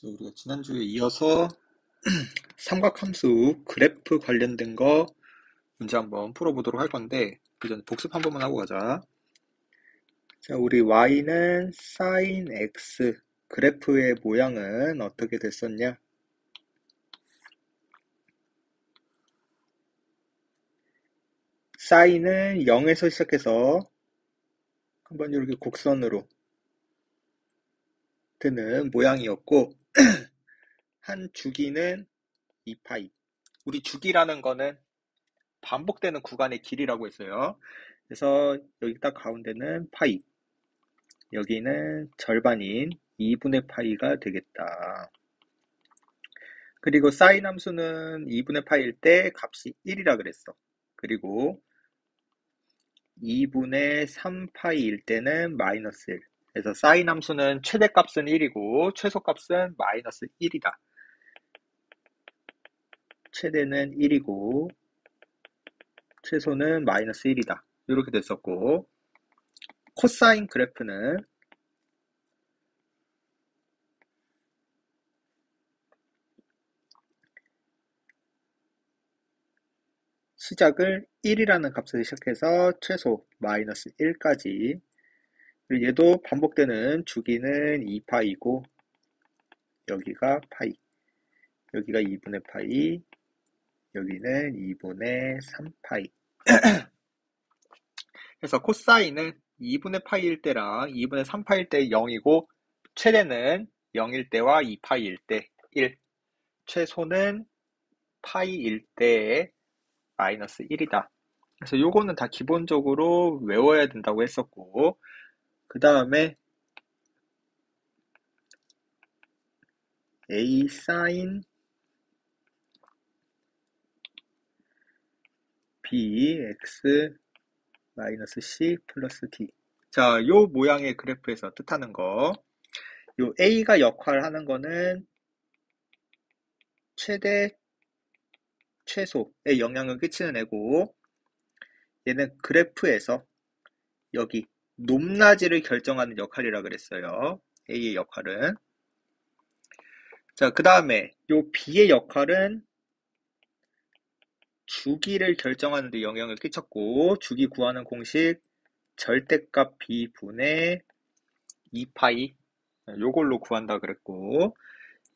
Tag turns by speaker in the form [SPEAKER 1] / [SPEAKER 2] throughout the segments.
[SPEAKER 1] 우리가 지난주에 이어서 삼각함수 그래프 관련된 거 문제 한번 풀어보도록 할 건데, 그 전에 복습 한 번만 하고 가자. 자, 우리 y는 sin x, 그래프의 모양은 어떻게 됐었냐? sin은 0에서 시작해서 한번 이렇게 곡선으로 드는 모양이었고, 한 주기는 2파이. 우리 주기라는 거는 반복되는 구간의 길이라고 했어요. 그래서 여기 딱 가운데는 파이, 여기는 절반인 2분의 파이가 되겠다. 그리고 사인 함수는 2분의 파이일 때 값이 1이라 그랬어. 그리고 2분의 3파이일 때는 마이너스 1. 그래서 사인 함수는 최대값은 1이고 최소값은 마이너스 1이다. 최대는 1이고 최소는 마이너스 1이다. 이렇게 됐었고, 코사인 그래프는 시작을 1이라는 값에서 시작해서 최소 마이너스 1까지, 그리고 얘도 반복되는 주기는 2파이고 여기가 파이, 여기가 2분의 파이, 여기는 2분의 3파이. 그래서 코사인은 2분의 파이일 때랑 2분의 3파이일 때 0이고 최대는 0일 때와 2파이일 때 1, 최소는 파이일 때 마이너스 1이다. 그래서 요거는 다 기본적으로 외워야 된다고 했었고, 그 다음에 a sin b x 마이너스 c 플러스 d. 자, 요 모양의 그래프에서 뜻하는 거, 요 a가 역할하는 거는 최대, 최소의 영향을 끼치는 애고, 얘는 그래프에서 여기 높낮이를 결정하는 역할이라 그랬어요. a의 역할은. 자, 그 다음에 요 b의 역할은 주기를 결정하는 데 영향을 끼쳤고, 주기 구하는 공식 절대값 b분의 2파이, 요걸로 구한다 그랬고,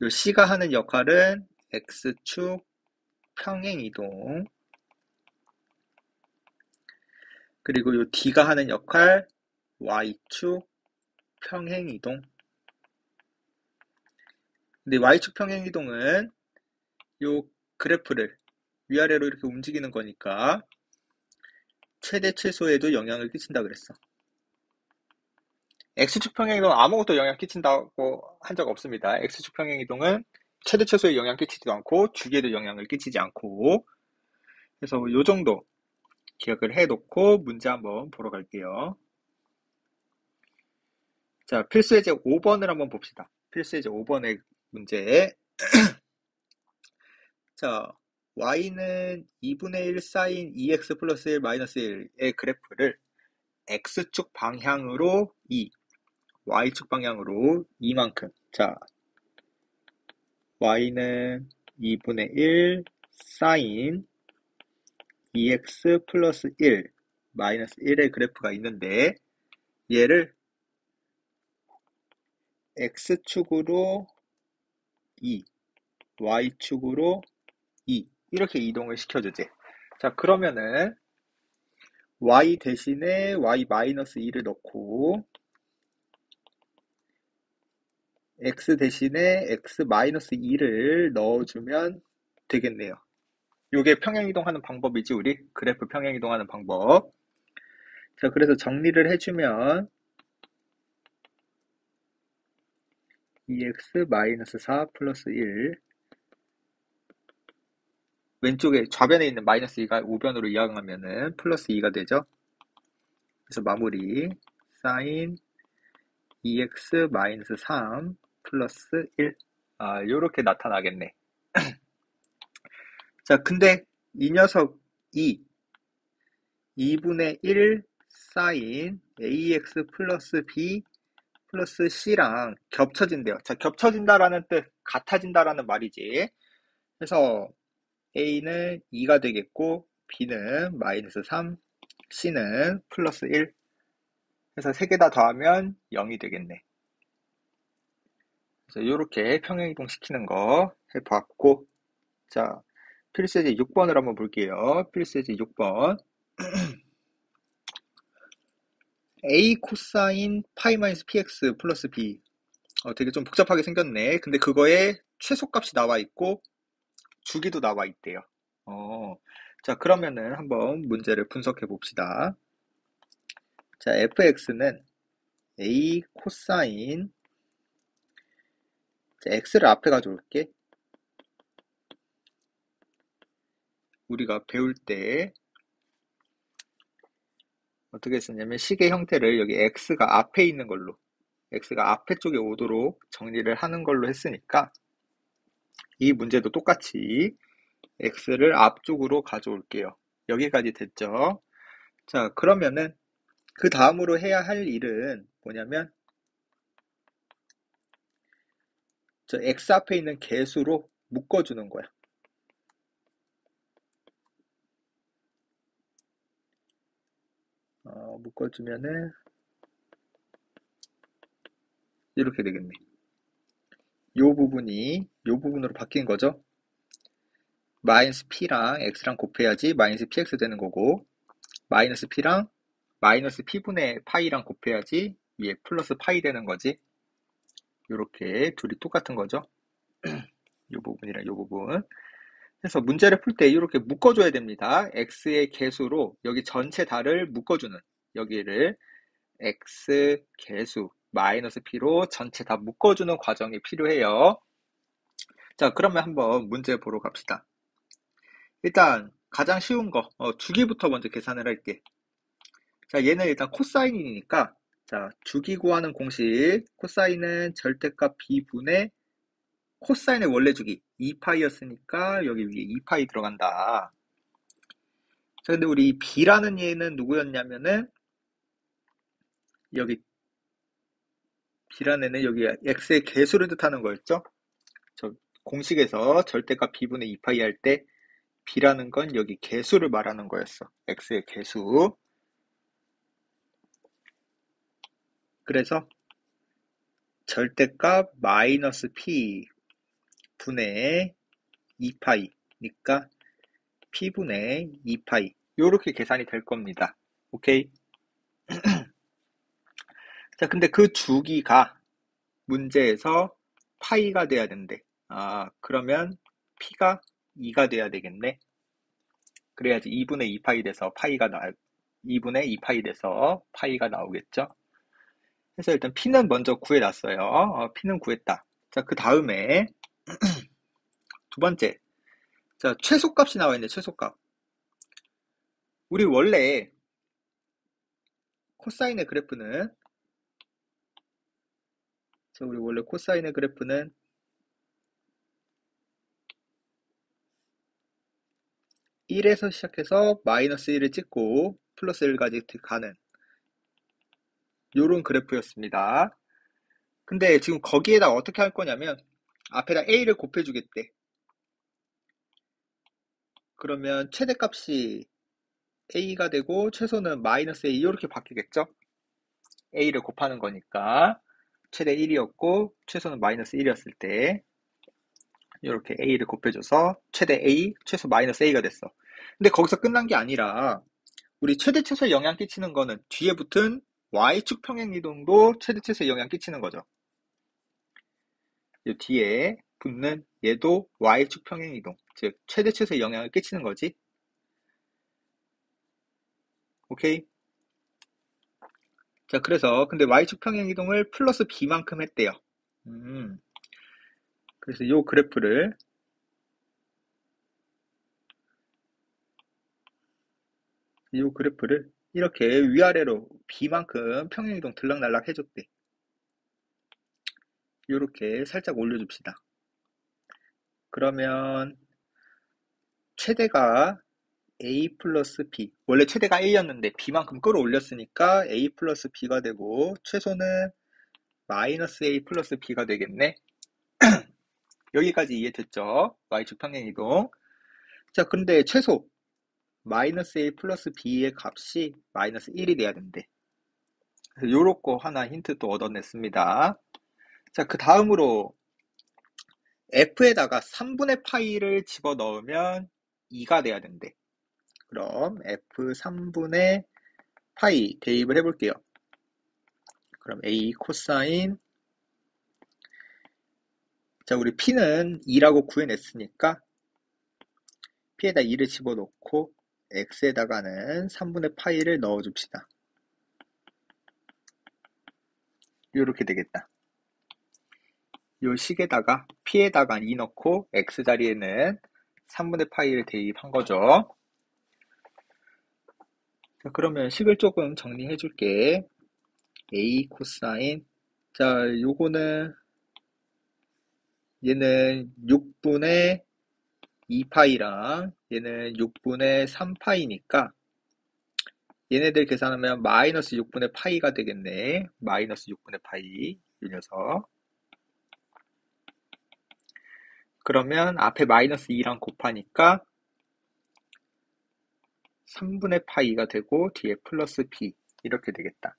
[SPEAKER 1] 요 c가 하는 역할은 x축 평행이동, 그리고 요 d가 하는 역할 y축 평행이동. 근데 y축 평행이동은 요 그래프를 위아래로 이렇게 움직이는 거니까 최대 최소에도 영향을 끼친다 그랬어. x축 평행이동은 아무것도 영향 끼친다고 한 적 없습니다. x축 평행이동은 최대 최소에 영향 끼치지도 않고 주기에도 영향을 끼치지 않고, 그래서 요 정도 기억을 해놓고 문제 한번 보러 갈게요. 자, 필수예제 5번을 한번 봅시다. 필수예제 5번의 문제. 자, y는 2분의 1 사인 2x 플러스 1 마이너스 1의 그래프를 x축 방향으로 2, y축 방향으로 2만큼. 자, y는 2분의 1 사인 2x 플러스 1 마이너스 1의 그래프가 있는데, 얘를 x축으로 2, y축으로 2 이렇게 이동을 시켜주지. 자, 그러면은 y 대신에 y 마이너스 2를 넣고 x 대신에 x 마이너스 2를 넣어주면 되겠네요. 요게 평행이동하는 방법이지, 우리 그래프 평행이동하는 방법. 자, 그래서 정리를 해주면 2x 마이너스 4 플러스 1, 왼쪽에 좌변에 있는 마이너스 2가 우변으로 이항하면은 플러스 2가 되죠. 그래서 마무리 사인 2x 마이너스 3 플러스 1. 요렇게 나타나겠네. 자, 근데 이 녀석이 2분의 1 사인 ax 플러스 b 플러스 C랑 겹쳐진대요. 자, 겹쳐진다라는 뜻, 같아진다라는 말이지. 그래서 A는 2가 되겠고, B는 마이너스 3, C는 플러스 1. 그래서 세 개 다 더하면 0이 되겠네. 그래서 이렇게 평행이동 시키는 거 해봤고, 자, 필수제 6번을 한번 볼게요. 필수제 6번. A 코사인 파이 마이너스 px 플러스 b. 되게 좀 복잡하게 생겼네. 근데 그거에 최소값이 나와 있고 주기도 나와 있대요. 자, 그러면은 한번 문제를 분석해 봅시다. 자, fx는 a 코사인, 자, x를 앞에 가져올게. 우리가 배울 때 어떻게 했었냐면 시계 형태를 여기 x가 앞에 있는 걸로, x가 앞에 쪽에 오도록 정리를 하는 걸로 했으니까 이 문제도 똑같이 x를 앞쪽으로 가져올게요. 여기까지 됐죠? 자, 그러면은 그 다음으로 해야 할 일은 뭐냐면 저 x 앞에 있는 개수로 묶어주는 거야. 묶어주면은 이렇게 되겠네. 요 부분이 요 부분으로 바뀐 거죠. 마이너스 p랑 x랑 곱해야지 마이너스 px 되는 거고, 마이너스 p랑 마이너스 p분의 파이랑 곱해야지 위에 플러스 파이 되는 거지. 요렇게 둘이 똑같은 거죠. 요 부분이랑 요 부분. 그래서 문제를 풀 때 이렇게 묶어줘야 됩니다. x의 개수로 여기 전체 다를 묶어주는, 여기를 x 개수 마이너스 p로 전체 다 묶어주는 과정이 필요해요. 자, 그러면 한번 문제 보러 갑시다. 일단 가장 쉬운 거 주기부터 먼저 계산을 할게. 자, 얘는 일단 코사인이니까, 자, 주기 구하는 공식, 코사인은 절대값 b분의 코사인의 원래 주기 2파이였으니까 여기 위에 2파이 들어간다. 자, 근데 우리 b라는 얘는 누구였냐면은 여기 b라는 애는 여기 x의 개수를 뜻하는 거였죠. 저 공식에서 절대값 b분의 2파이 할 때 b라는 건 여기 개수를 말하는 거였어. x의 개수. 그래서 절대값 마이너스 p 분의 2파이니까 p분의 2파이 요렇게 계산이 될 겁니다. 오케이? 자, 근데 그 주기가 문제에서 파이가 돼야 된대. 그러면 p가 2가 돼야 되겠네. 그래야지 2분의 2파이 돼서 파이가 2분의 2파이 돼서 파이가 나오겠죠. 그래서 일단 p는 먼저 구해놨어요. p는 구했다. 자, 그 다음에 두 번째. 자, 최소값이 나와 있네, 최소값. 우리 원래 코사인의 그래프는, 자, 우리 원래 코사인의 그래프는 1에서 시작해서 마이너스 1을 찍고 플러스 1까지 가는 요런 그래프였습니다. 근데 지금 거기에다 어떻게 할 거냐면 앞에다 a를 곱해주겠대. 그러면 최대값이 a가 되고 최소는 마이너스 a 이렇게 바뀌겠죠? a를 곱하는 거니까 최대 1이었고 최소는 마이너스 1이었을 때 이렇게 a를 곱해줘서 최대 a, 최소 마이너스 a가 됐어. 근데 거기서 끝난 게 아니라 우리 최대 최소에 영향 끼치는 거는 뒤에 붙은 y축 평행이동도 최대 최소에 영향 끼치는 거죠. 이 뒤에 붙는 얘도 y축 평행이동, 즉 최대 최소에 영향을 끼치는 거지. 오케이? 자, 그래서 근데 y축 평행이동을 플러스 b만큼 했대요. 그래서 이 그래프를 이렇게 위아래로 b만큼 평행이동 들락날락 해줬대. 이렇게 살짝 올려줍시다. 그러면 최대가 a 플러스 b, 원래 최대가 a였는데 b만큼 끌어올렸으니까 a 플러스 b가 되고 최소는 마이너스 A 플러스 B가 되겠네. 여기까지 이해됐죠? Y축 평행이동. 자, 근데 최소 마이너스 A 플러스 B의 값이 마이너스 1이 돼야 된대. 그래서 요런 거 하나 힌트 또 얻어냈습니다. 자, 그 다음으로 F에다가 3분의 파이를 집어넣으면 2가 돼야 된대. 그럼 F 3분의 파이 대입을 해볼게요. 그럼 A 코사인, 자, 우리 P는 2라고 구해냈으니까 P에다 2를 집어넣고 X에다가는 3분의 파이를 넣어줍시다. 이렇게 되겠다. 요 식에다가 P에다가 2 넣고 X 자리에는 3분의 파이를 대입한 거죠. 자, 그러면 식을 조금 정리해 줄게. A 코사인, 자, 요거는 얘는 6분의 2파이랑 얘는 6분의 3파이니까 얘네들 계산하면 마이너스 6분의 파이가 되겠네. 마이너스 6분의 파이, 이 녀석. 그러면 앞에 마이너스 2랑 곱하니까 3분의 파이가 되고 뒤에 플러스 B 이렇게 되겠다.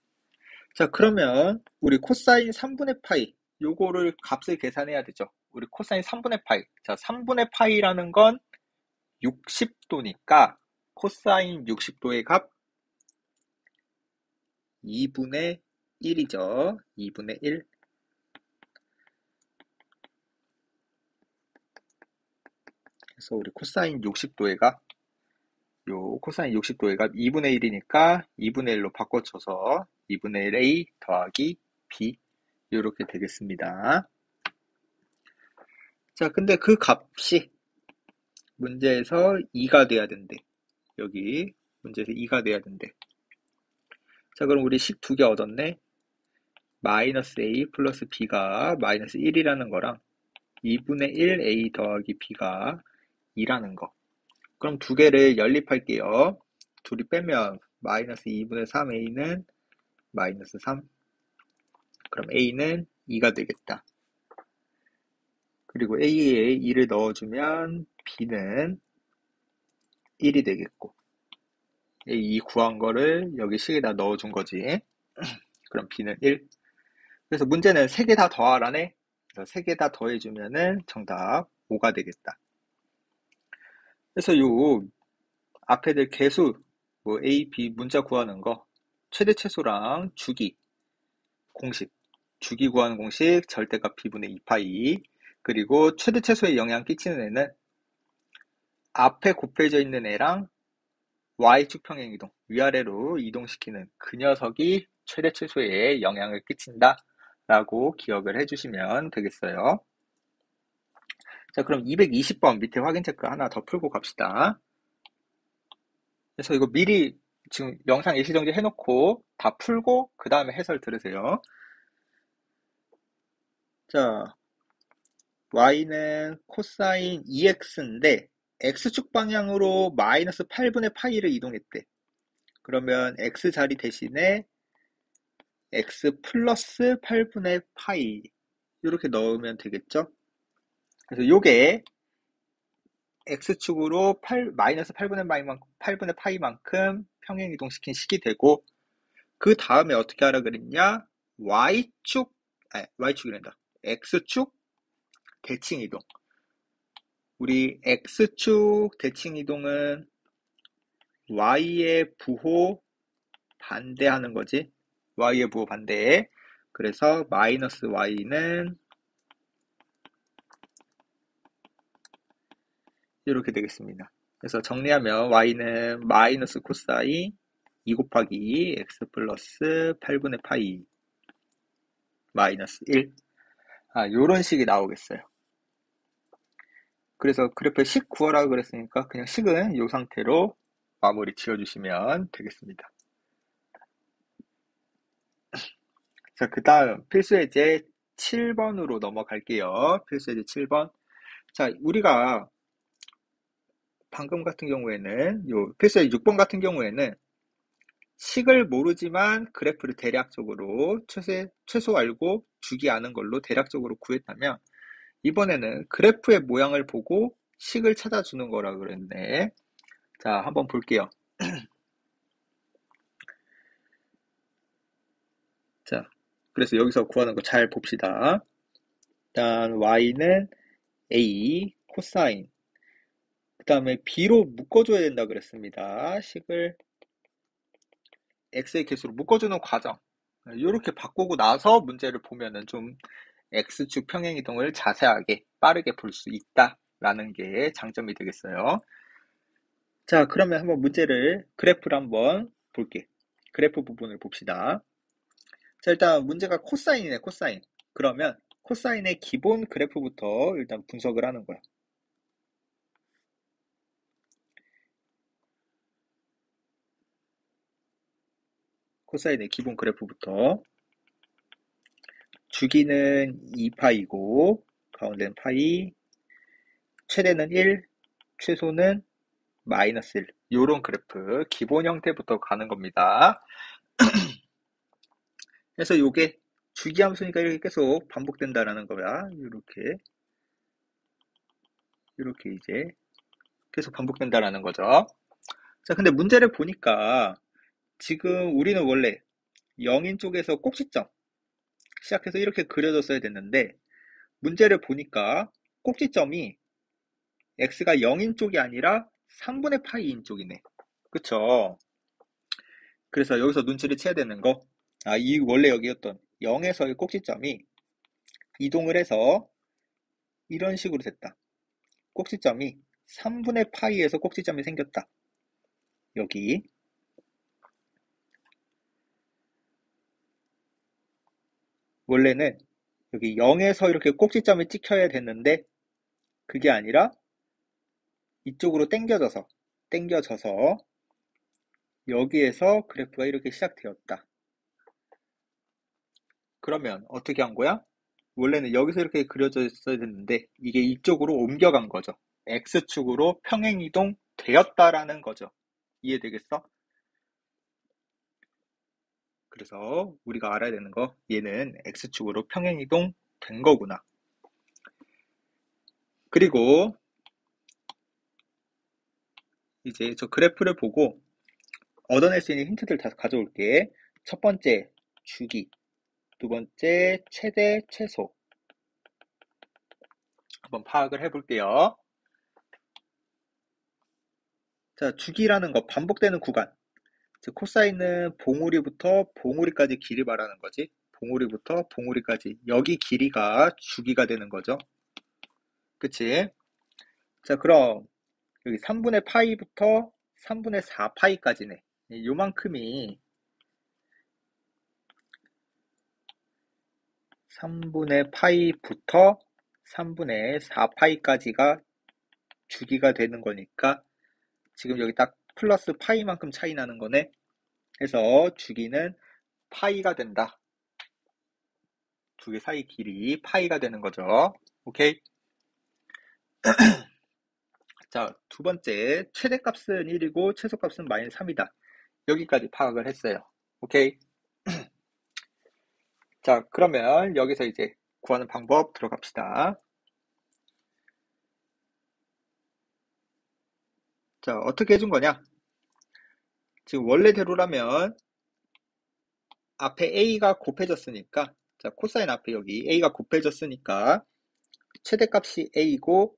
[SPEAKER 1] 자, 그러면 우리 코사인 3분의 파이 요거를 값을 계산해야 되죠. 우리 코사인 3분의 파이. 자, 3분의 파이라는 건 60도니까 코사인 60도의 값 2분의 1이죠. 2분의 1. 그래서 우리 코사인 60도의 값, 요 코사인 60도의 값 2분의 1이니까 2분의 1로 바꿔쳐서 2분의 1A 더하기 B 이렇게 되겠습니다. 자, 근데 그 값이 문제에서 2가 돼야 된대. 여기 문제에서 2가 돼야 된대. 자, 그럼 우리 식 두 개 얻었네. 마이너스 A 플러스 B가 마이너스 1이라는 거랑 2분의 1 A 더하기 B가 2라는 거. 그럼 두 개를 연립할게요. 둘이 빼면 마이너스 2분의 3 A는 마이너스 3. 그럼 A는 2가 되겠다. 그리고 A에 2를 넣어주면 B는 1이 되겠고, A 2 구한 거를 여기 식에다 넣어준 거지. 그럼 B는 1. 그래서 문제는 3개 다 더하라네. 그래서 3개 다 더해주면은 정답 5가 되겠다. 그래서 요 앞에들 개수, 뭐 A, B 문자 구하는 거, 최대 최소랑 주기, 공식, 주기 구하는 공식, 절대값 B분의 2파이, 그리고 최대 최소에 영향 끼치는 애는 앞에 곱해져 있는 애랑 Y축 평행 이동, 위아래로 이동시키는 그 녀석이 최대 최소에 영향을 끼친다 라고 기억을 해주시면 되겠어요. 자, 그럼 220번 밑에 확인 체크 하나 더 풀고 갑시다. 그래서 이거 미리 지금 영상 일시정지 해놓고 다 풀고 그 다음에 해설 들으세요. 자, y는 코사인 2x인데 x축 방향으로 마이너스 8분의 파이를 이동했대. 그러면 x 자리 대신에 x 플러스 8분의 파이 이렇게 넣으면 되겠죠? 그래서 요게 x축으로 마이너스 8분의 파이만큼 평행 이동시킨 식이 되고, 그 다음에 어떻게 하라 그랬냐? y축이란다. x축 대칭 이동. 우리 x축 대칭 이동은 y의 부호 반대하는 거지. y의 부호 반대. 그래서 마이너스 y는 이렇게 되겠습니다. 그래서 정리하면 y는 마이너스 코사인 2 곱하기 x 플러스 8분의 파이 마이너스 1. 요런 식이 나오겠어요. 그래서 그래프의 식 구하라고 그랬으니까 그냥 식은 이 상태로 마무리 지어주시면 되겠습니다. 자, 그 다음 필수예제 7번으로 넘어갈게요. 필수예제 7번. 자, 우리가 방금 같은 경우에는 요 필수예제 6번 같은 경우에는 식을 모르지만 그래프를 대략적으로 최소 알고 주기 아는 걸로 대략적으로 구했다면 이번에는 그래프의 모양을 보고 식을 찾아주는 거라 그랬네. 자, 한번 볼게요. 자, 그래서 여기서 구하는 거 잘 봅시다. 일단 y는 a 코사인, 그 다음에 b로 묶어줘야 된다 그랬습니다. 식을 x의 개수로 묶어주는 과정. 이렇게 바꾸고 나서 문제를 보면은 좀 x축 평행이동을 자세하게 빠르게 볼 수 있다라는 게 장점이 되겠어요. 자, 그러면 한번 그래프를 한번 볼게. 그래프 부분을 봅시다. 자, 일단 문제가 코사인이네, 코사인. 그러면 코사인의 기본 그래프부터 일단 분석을 하는 거야. 코사인의 기본 그래프부터. 주기는 2파이고, 가운데는 파이, 최대는 1, 최소는 마이너스 1. 요런 그래프, 기본 형태부터 가는 겁니다. 그래서 요게 주기함수니까 이렇게 계속 반복된다라는 거야. 이렇게 이제 계속 반복된다라는 거죠. 자, 근데 문제를 보니까 지금 우리는 원래 0인 쪽에서 꼭지점 시작해서 이렇게 그려졌어야 됐는데 문제를 보니까 꼭지점이 x가 0인 쪽이 아니라 3분의 파이인 쪽이네. 그쵸? 그래서 여기서 눈치를 채야 되는 거, 이 원래 여기였던 0에서의 꼭지점이 이동을 해서 이런 식으로 됐다. 꼭지점이 3분의 파이에서 꼭지점이 생겼다. 여기. 원래는 여기 0에서 이렇게 꼭지점이 찍혀야 됐는데 그게 아니라 이쪽으로 당겨져서 여기에서 그래프가 이렇게 시작되었다. 그러면 어떻게 한 거야? 원래는 여기서 이렇게 그려져 있어야 됐는데 이게 이쪽으로 옮겨간 거죠. X축으로 평행이동 되었다라는 거죠. 이해되겠어? 그래서 우리가 알아야 되는 거, 얘는 X축으로 평행이동 된 거구나. 그리고 이제 저 그래프를 보고 얻어낼 수 있는 힌트들 다 가져올게. 첫 번째, 주기. 두 번째, 최대, 최소. 한번 파악을 해볼게요. 자, 주기라는 거, 반복되는 구간. 즉, 코사인은 봉우리부터 봉우리까지 길이 말하는 거지. 봉우리부터 봉우리까지. 여기 길이가 주기가 되는 거죠. 그치? 자, 그럼 여기 3분의 파이부터 3분의 4파이까지네. 요만큼이 3분의 파이부터 3분의 4파이까지가 주기가 되는 거니까 지금 여기 딱 플러스 파이만큼 차이 나는 거네. 해서 주기는 파이가 된다. 두 개 사이 길이 파이가 되는 거죠. 오케이? 자, 두 번째, 최대값은 1이고 최소값은 마이너스 3이다. 여기까지 파악을 했어요. 오케이? 자, 그러면 여기서 이제 구하는 방법 들어갑시다. 자, 어떻게 해준 거냐? 지금 원래대로라면 앞에 a가 곱해졌으니까, 자, 코사인 앞에 여기 a가 곱해졌으니까 최대값이 a고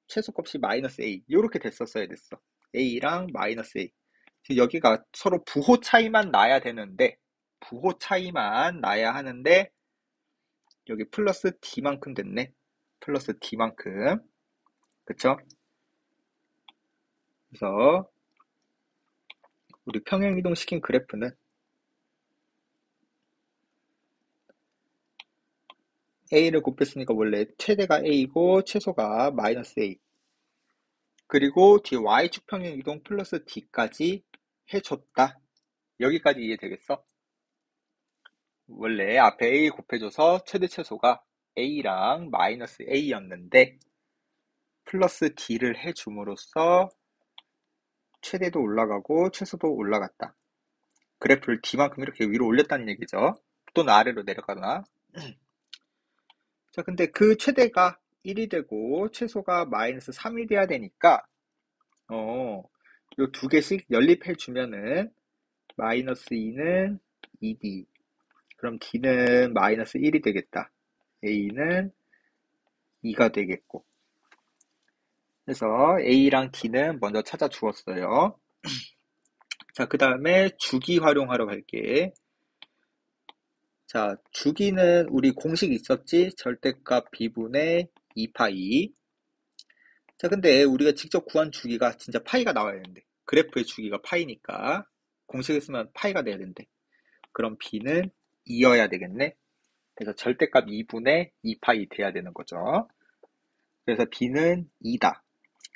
[SPEAKER 1] 최소값이 마이너스 a, 이렇게 됐었어야 됐어. a랑 마이너스 a. 지금 여기가 서로 부호 차이만 나야 되는데, 부호 차이만 나야 하는데 여기 플러스 d만큼 됐네. 플러스 d만큼. 그쵸? 그래서 우리 평행이동 시킨 그래프는 a를 곱했으니까 원래 최대가 a고 최소가 마이너스 a. 그리고 뒤에 y축 평행이동 플러스 d까지 해줬다. 여기까지 이해되겠어? 원래 앞에 a 곱해줘서 최대 최소가 a랑 마이너스 a였는데 플러스 d를 해줌으로써 최대도 올라가고 최소도 올라갔다. 그래프를 D만큼 이렇게 위로 올렸다는 얘기죠. 또는 아래로 내려가거나. 자, 근데 그 최대가 1이 되고 최소가 마이너스 3이 돼야 되니까 요 두 개씩 연립해 주면은 마이너스 2는 2D. 그럼 D는 마이너스 1이 되겠다. A는 2가 되겠고. 그래서 A랑 D는 먼저 찾아 주었어요. 자, 그 다음에 주기 활용하러 갈게. 자, 주기는 우리 공식 있었지? 절대값 B분의 2파이. 자, 근데 우리가 직접 구한 주기가 진짜 파이가 나와야 되는데. 그래프의 주기가 파이니까. 공식을 쓰면 파이가 돼야 되는데. 그럼 B는 2여야 되겠네. 그래서 절대값 2분의 2파이 돼야 되는 거죠. 그래서 B는 2다.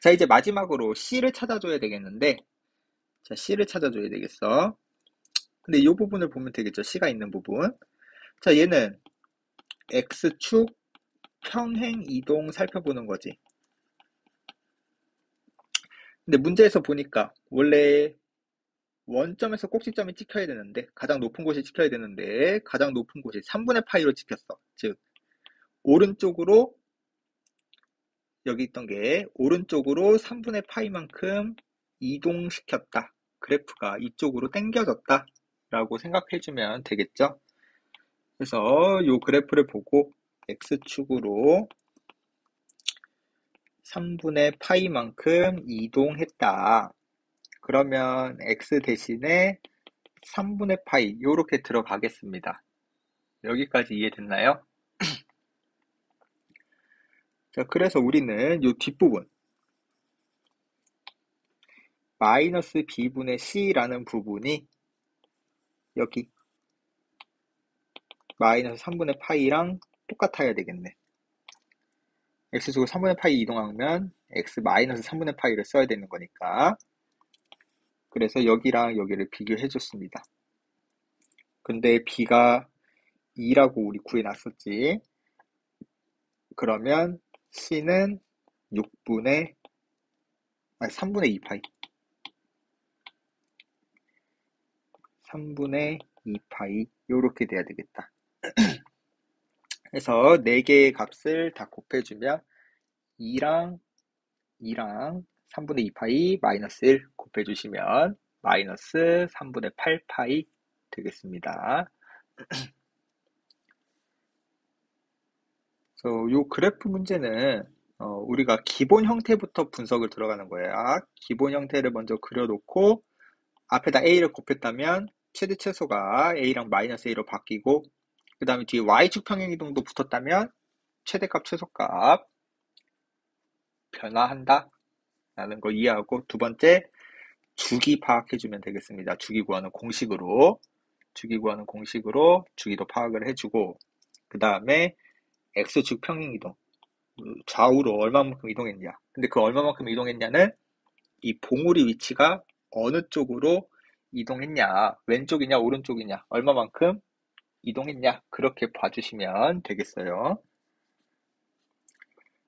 [SPEAKER 1] 자, 이제 마지막으로 C를 찾아줘야 되겠는데. 자, C를 찾아줘야 되겠어. 근데 이 부분을 보면 되겠죠. C가 있는 부분. 자, 얘는 X축 평행 이동 살펴보는 거지. 근데 문제에서 보니까 원래 원점에서 꼭지점이 찍혀야 되는데 가장 높은 곳이 찍혀야 되는데 가장 높은 곳이 3분의 파이로 찍혔어. 즉 오른쪽으로 여기 있던 게 오른쪽으로 3분의 파이만큼 이동시켰다. 그래프가 이쪽으로 당겨졌다 라고 생각해주면 되겠죠. 그래서 이 그래프를 보고 X축으로 3분의 파이만큼 이동했다. 그러면 X 대신에 3분의 파이 이렇게 들어가겠습니다. 여기까지 이해됐나요? 자, 그래서 우리는 이 뒷부분 마이너스 B분의 C라는 부분이 여기 마이너스 3분의 파이랑 똑같아야 되겠네. X축으로 3분의 파이 이동하면 X 마이너스 3분의 파이를 써야 되는 거니까. 그래서 여기랑 여기를 비교해 줬습니다. 근데 B가 2라고 우리 구해놨었지. 그러면 C는 3분의 2파이. 3분의 2파이 요렇게 돼야 되겠다. 그래서 4개의 값을 다 곱해주면 2랑 3분의 2파이 마이너스 1 곱해주시면 마이너스 3분의 8파이 되겠습니다. 그래서 요 그래프 문제는 우리가 기본 형태부터 분석을 들어가는 거야. 기본 형태를 먼저 그려놓고 앞에다 A를 곱했다면 최대 최소가 A랑 마이너스 A로 바뀌고 그 다음에 뒤에 Y축 평행이동도 붙었다면 최대값 최소값 변화한다 라는 거 이해하고 두 번째 주기 파악해주면 되겠습니다. 주기 구하는 공식으로 주기도 파악을 해주고 그 다음에 X축 평행이동 좌우로 얼마만큼 이동했냐. 근데 그 얼마만큼 이동했냐는 이 봉우리 위치가 어느 쪽으로 이동했냐. 왼쪽이냐 오른쪽이냐. 얼마만큼 이동했냐. 그렇게 봐주시면 되겠어요.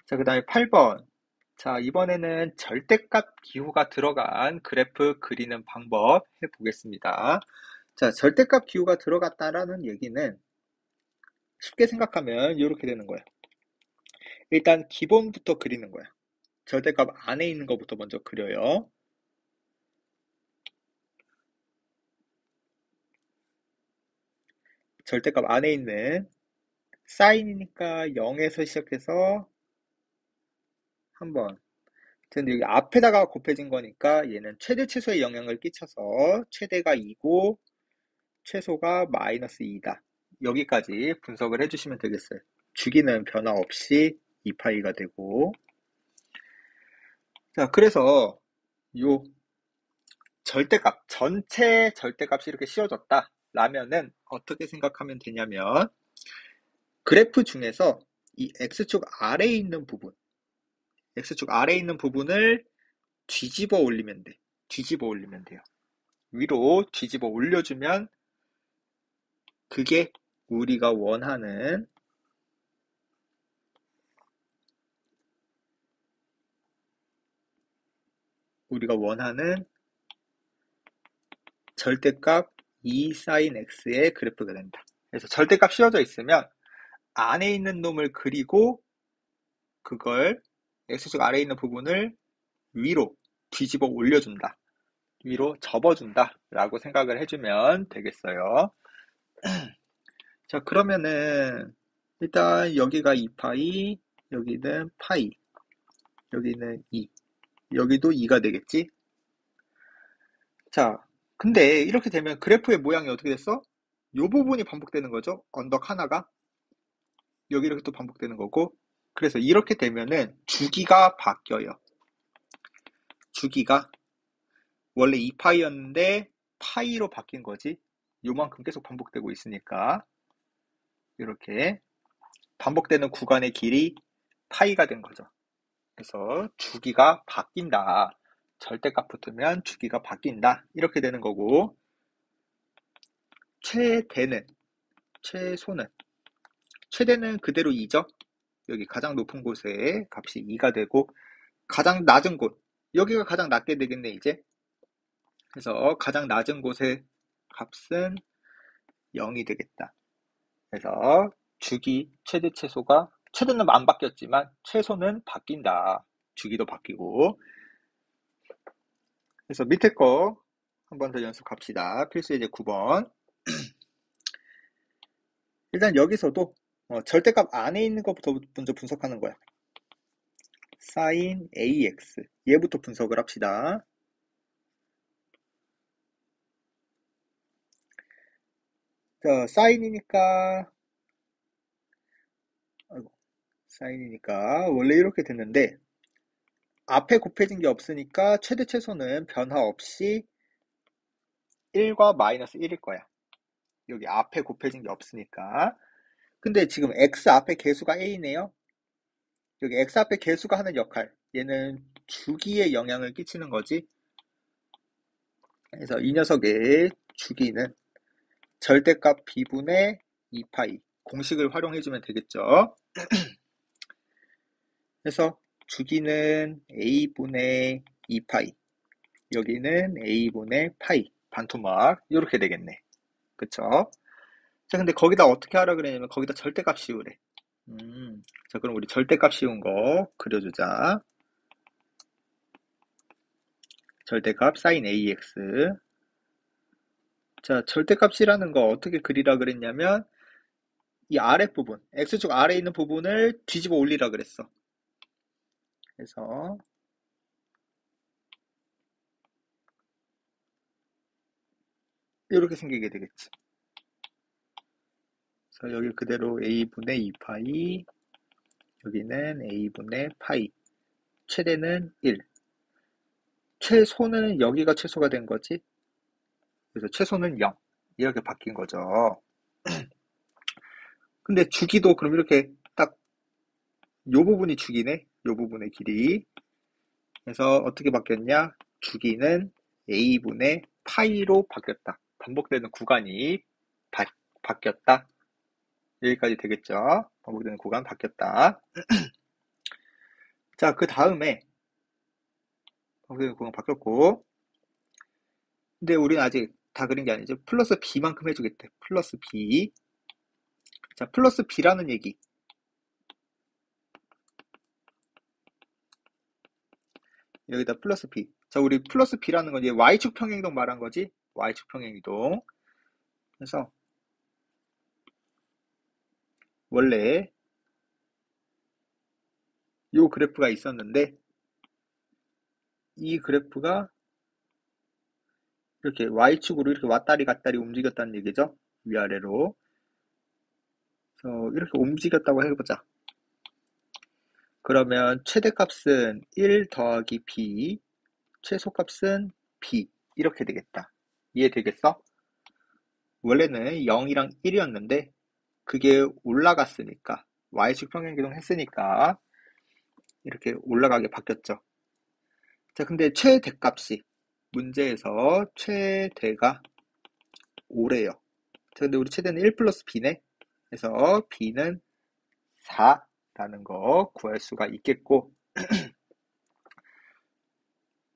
[SPEAKER 1] 자, 그 다음에 8번. 자, 이번에는 절대값 기호가 들어간 그래프 그리는 방법 해보겠습니다. 자, 절대값 기호가 들어갔다라는 얘기는 쉽게 생각하면 이렇게 되는 거야. 일단 기본부터 그리는 거야. 절대값 안에 있는 것부터 먼저 그려요. 절대값 안에 있는 사인이니까 0에서 시작해서 한번. 근데 여기 앞에다가 곱해진 거니까 얘는 최대 최소의 영향을 끼쳐서 최대가 2고 최소가 마이너스 2다. 여기까지 분석을 해주시면 되겠어요. 주기는 변화 없이 2파이가 되고. 자, 그래서 요 절대값, 전체 절대값이 이렇게 씌워졌다 라면은 어떻게 생각하면 되냐면 그래프 중에서 이 X축 아래에 있는 부분, X축 아래에 있는 부분을 뒤집어 올리면 돼. 뒤집어 올리면 돼요. 위로 뒤집어 올려주면 그게 우리가 원하는 절대값 2 sin x의 그래프가 된다. 그래서 절대값 씌워져 있으면 안에 있는 놈을 그리고 그걸 x축 아래에 있는 부분을 위로 뒤집어 올려준다. 위로 접어준다 라고 생각을 해주면 되겠어요. 자, 그러면은 일단 여기가 2파이, 여기는 파이, 여기는 2, 여기도 2가 되겠지? 자, 근데 이렇게 되면 그래프의 모양이 어떻게 됐어? 요 부분이 반복되는 거죠. 언덕 하나가 여기 이렇게 또 반복되는 거고, 그래서 이렇게 되면은 주기가 바뀌어요. 주기가 원래 2파이였는데 파이로 바뀐 거지. 요만큼 계속 반복되고 있으니까 이렇게 반복되는 구간의 길이 파이가 된 거죠. 그래서 주기가 바뀐다. 절대값 붙으면 주기가 바뀐다. 이렇게 되는 거고, 최대는, 최소는, 최대는 그대로 2죠. 여기 가장 높은 곳에 값이 2가 되고, 가장 낮은 곳, 여기가 가장 낮게 되겠네, 이제. 그래서 가장 낮은 곳의 값은 0이 되겠다. 그래서 주기, 최대, 최소가, 최대는 안 바뀌었지만 최소는 바뀐다. 주기도 바뀌고. 그래서 밑에 거 한 번 더 연습 갑시다. 필수 예제 9번. 일단 여기서도 절대값 안에 있는 것부터 먼저 분석하는 거야. sin ax 얘부터 분석을 합시다. 자, sin이니까 원래 이렇게 됐는데 앞에 곱해진 게 없으니까 최대 최소는 변화 없이 1과 마이너스 1일 거야. 여기 앞에 곱해진 게 없으니까. 근데 지금 x 앞에 개수가 a네요. 여기 x 앞에 개수가 하는 역할, 얘는 주기에 영향을 끼치는 거지. 그래서 이 녀석의 주기는 절대값 b분의 2파이 공식을 활용해주면 되겠죠. 그래서 주기는 a분의 2파이, 여기는 a분의 파이, 반토막 이렇게 되겠네. 그쵸? 자, 근데 거기다 어떻게 하라 그랬냐면 거기다 절대값 씌우래. 자, 그럼 우리 절대값 씌운 거 그려주자. 절대값 sin ax. 자, 절대값이라는 거 어떻게 그리라 그랬냐면 이 아랫부분, x축 아래에 있는 부분을 뒤집어 올리라 그랬어. 그래서 이렇게 생기게 되겠지. 그래서 여기 그대로 a분의 2파이, 여기는 a분의 파이, 최대는 1, 최소는 여기가 최소가 된 거지. 그래서 최소는 0 이렇게 바뀐 거죠. 근데 주기도 그럼 이렇게 딱 요 부분이 주기네. 요 부분의 길이. 그래서 어떻게 바뀌었냐? 주기는 a분의 파이로 바뀌었다. 반복되는 구간이 바뀌었다. 여기까지 되겠죠? 반복되는 구간 바뀌었다. 자, 그 다음에 반복되는 구간 바뀌었고, 근데 우리는 아직 다 그린 게 아니죠. 플러스 b만큼 해주겠대. 플러스 b. 자, 플러스 b라는 얘기. 여기다 플러스 b. 자, 우리 플러스 b라는 건 이제 y축 평행이동 말한 거지. y축 평행이동. 그래서 원래 요 그래프가 있었는데 이 그래프가 이렇게 y축으로 이렇게 왔다리 갔다리 움직였다는 얘기죠. 위아래로. 그래서 이렇게 움직였다고 해보자. 그러면 최대값은 1 더하기 b, 최소값은 b 이렇게 되겠다. 이해되겠어? 원래는 0이랑 1이었는데 그게 올라갔으니까 y축 평행이동 했으니까 이렇게 올라가게 바뀌었죠. 자, 근데 최대값이 문제에서 최대가 5래요. 자, 근데 우리 최대는 1 플러스 b네. 그래서 b는 4라는 거 구할 수가 있겠고,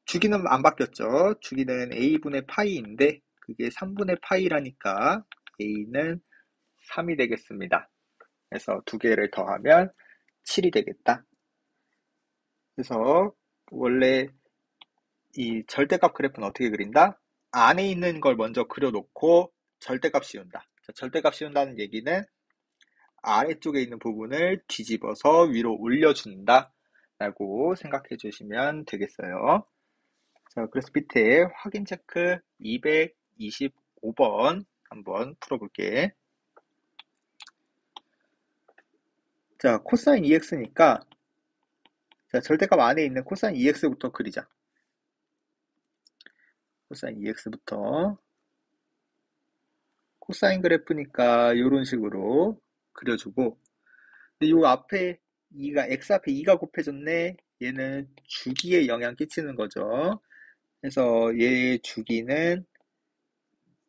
[SPEAKER 1] 주기는 안 바뀌었죠. 주기는 a분의 파이인데 그게 3분의 파이라니까 a는 3이 되겠습니다. 그래서 두 개를 더하면 7이 되겠다. 그래서 원래 이 절대값 그래프는 어떻게 그린다? 안에 있는 걸 먼저 그려놓고 절대값 씌운다. 자, 절대값 씌운다는 얘기는 아래쪽에 있는 부분을 뒤집어서 위로 올려준다 라고 생각해 주시면 되겠어요. 자, 그래서 밑에 확인 체크 225번 한번 풀어볼게. 자, 코사인 2x니까 자, 절대값 안에 있는 코사인 2x부터 그리자. 코사인 2x부터 코사인 그래프니까 이런 식으로 그려주고, 근데 요 앞에 2가 x 앞에 2가 곱해졌네. 얘는 주기에 영향 끼치는 거죠. 그래서 얘의 주기는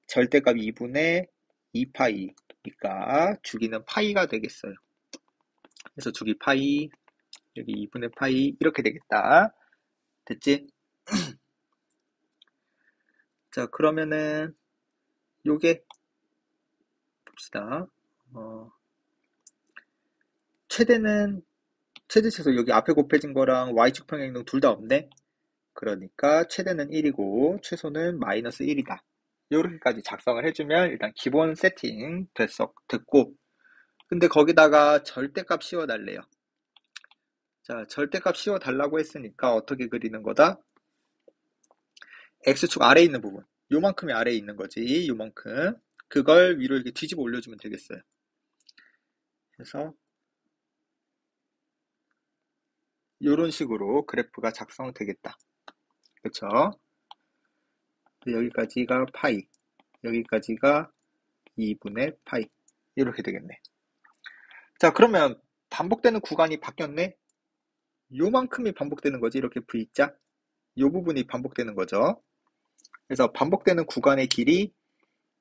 [SPEAKER 1] 절대값 2분의 2파이니까 주기는 파이가 되겠어요. 그래서 주기 파이, 여기 2분의 파이 이렇게 되겠다. 됐지? 자, 그러면은 요게 봅시다. 최대는 최대치에서 여기 앞에 곱해진 거랑 y축 평행이동 둘 다 없네. 그러니까 최대는 1이고 최소는 마이너스 1이다. 이렇게까지 작성을 해주면 일단 기본 세팅 됐고, 근데 거기다가 절대값 씌워달래요. 자, 절대값 씌워달라고 했으니까 어떻게 그리는 거다? x축 아래에 있는 부분, 요만큼이 아래에 있는 거지. 요만큼 그걸 위로 이렇게 뒤집어 올려주면 되겠어요. 그래서 이런 식으로 그래프가 작성되겠다. 그쵸? 여기까지가 파이, 여기까지가 2분의 파이 이렇게 되겠네. 자, 그러면 반복되는 구간이 바뀌었네. 요만큼이 반복되는 거지. 이렇게 V자 요 부분이 반복되는 거죠. 그래서 반복되는 구간의 길이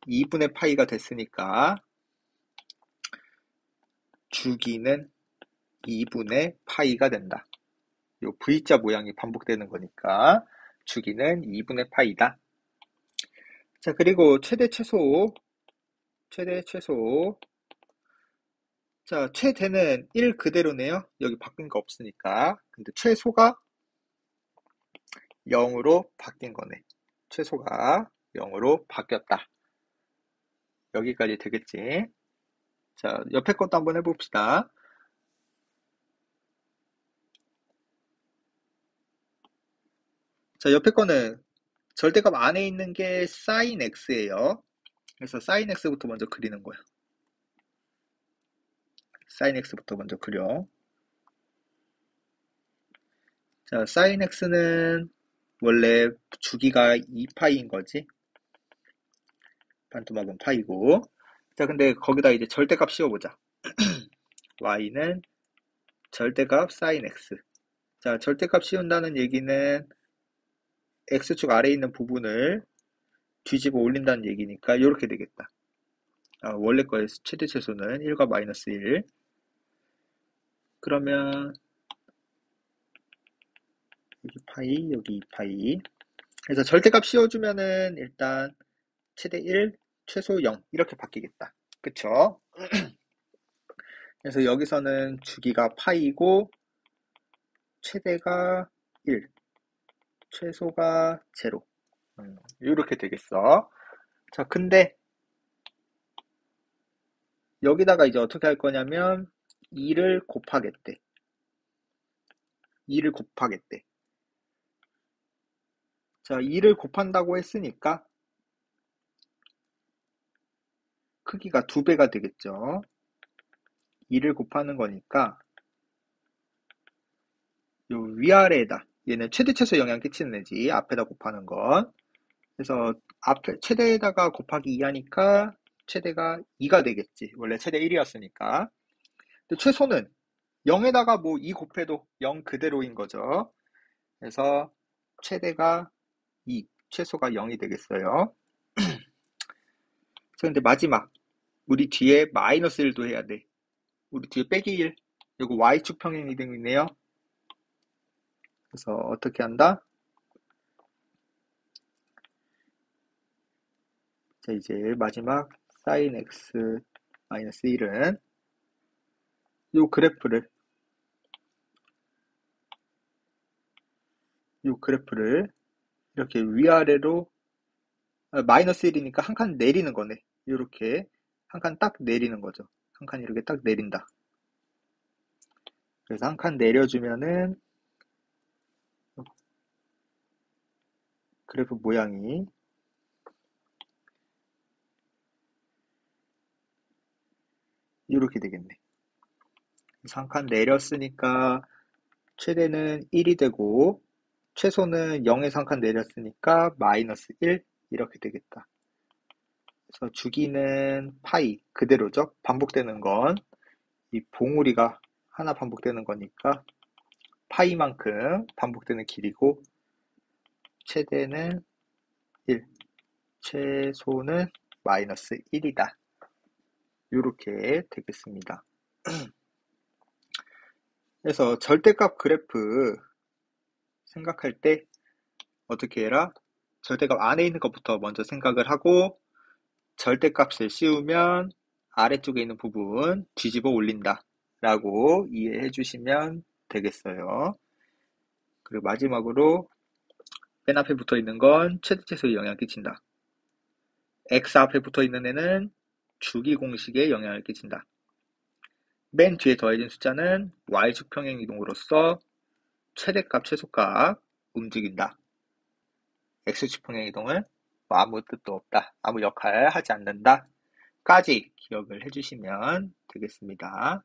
[SPEAKER 1] 2분의 파이가 됐으니까 주기는 2분의 파이가 된다. 요 V자 모양이 반복되는 거니까 주기는 2분의 파이다. 자, 그리고 최대 최소. 자, 최대는 1 그대로네요. 여기 바뀐 거 없으니까. 근데 최소가 0으로 바뀐 거네. 최소가 0으로 바뀌었다. 여기까지 되겠지. 자, 옆에 것도 한번 해봅시다. 자, 옆에 거는 절대값 안에 있는 게 sin x예요. 그래서 sin x부터 먼저 그리는 거예요. sin x부터 먼저 그려. 자, sin x는 원래 주기가 2파이인 거지. 반토막은 파이고. 자, 근데 거기다 이제 절대값 씌워보자. y는 절대값 sin x. 자, 절대값 씌운다는 얘기는 x축 아래에 있는 부분을 뒤집어 올린다는 얘기니까 이렇게 되겠다. 원래 거의 최대 최소는 1과 마이너스 1. 그러면 여기 파이, 여기 2파이. 그래서 절대값 씌워주면은 일단 최대 1, 최소 0 이렇게 바뀌겠다. 그쵸? 그래서 여기서는 주기가 파이고 최대가 1, 최소가 0. 이렇게 되겠어. 자, 근데 여기다가 이제 어떻게 할 거냐면 2를 곱하겠대. 2를 곱하겠대. 자, 2를 곱한다고 했으니까 크기가 2배가 되겠죠. 2를 곱하는 거니까 요 위아래에다, 얘는 최대 최소 영향 끼치는 애지. 앞에다 곱하는 건. 그래서 앞에 최대에다가 곱하기 2 하니까 최대가 2가 되겠지. 원래 최대 1이었으니까. 근데 최소는 0에다가 뭐 2 곱해도 0 그대로인 거죠. 그래서 최대가 2, 최소가 0이 되겠어요. 그런데 마지막 우리 뒤에 마이너스 1도 해야 돼. 우리 뒤에 빼기 1. 이거 y축 평행 이동이네요. 그래서 어떻게 한다? 자, 이제 마지막 sin x 마이너스 1은 요 그래프를 이렇게 위아래로 마이너스 1이니까 한 칸 내리는 거네. 이렇게 한 칸 딱 내리는 거죠. 한 칸 이렇게 딱 내린다. 그래서 한 칸 내려주면은 그래프 모양이 이렇게 되겠네. 그래서 한 칸 내렸으니까 최대는 1이 되고 최소는 0에서 한 칸 내렸으니까 마이너스 1 이렇게 되겠다. 그래서 주기는 파이 그대로죠. 반복되는 건 이 봉우리가 하나 반복되는 거니까 파이만큼 반복되는 길이고 최대는 1, 최소는 마이너스 1이다. 이렇게 되겠습니다. 그래서 절대값 그래프 생각할 때 어떻게 해라? 절대값 안에 있는 것부터 먼저 생각을 하고 절대값을 씌우면 아래쪽에 있는 부분 뒤집어 올린다 라고 이해해 주시면 되겠어요. 그리고 마지막으로 맨 앞에 붙어 있는 건 최대치수에 영향을 끼친다. x 앞에 붙어 있는 애는 주기 공식에 영향을 끼친다. 맨 뒤에 더해진 숫자는 y축 평행 이동으로서 최대값, 최소값 움직인다. x축 평행 이동은 아무 뜻도 없다. 아무 역할 하지 않는다. 까지 기억을 해주시면 되겠습니다.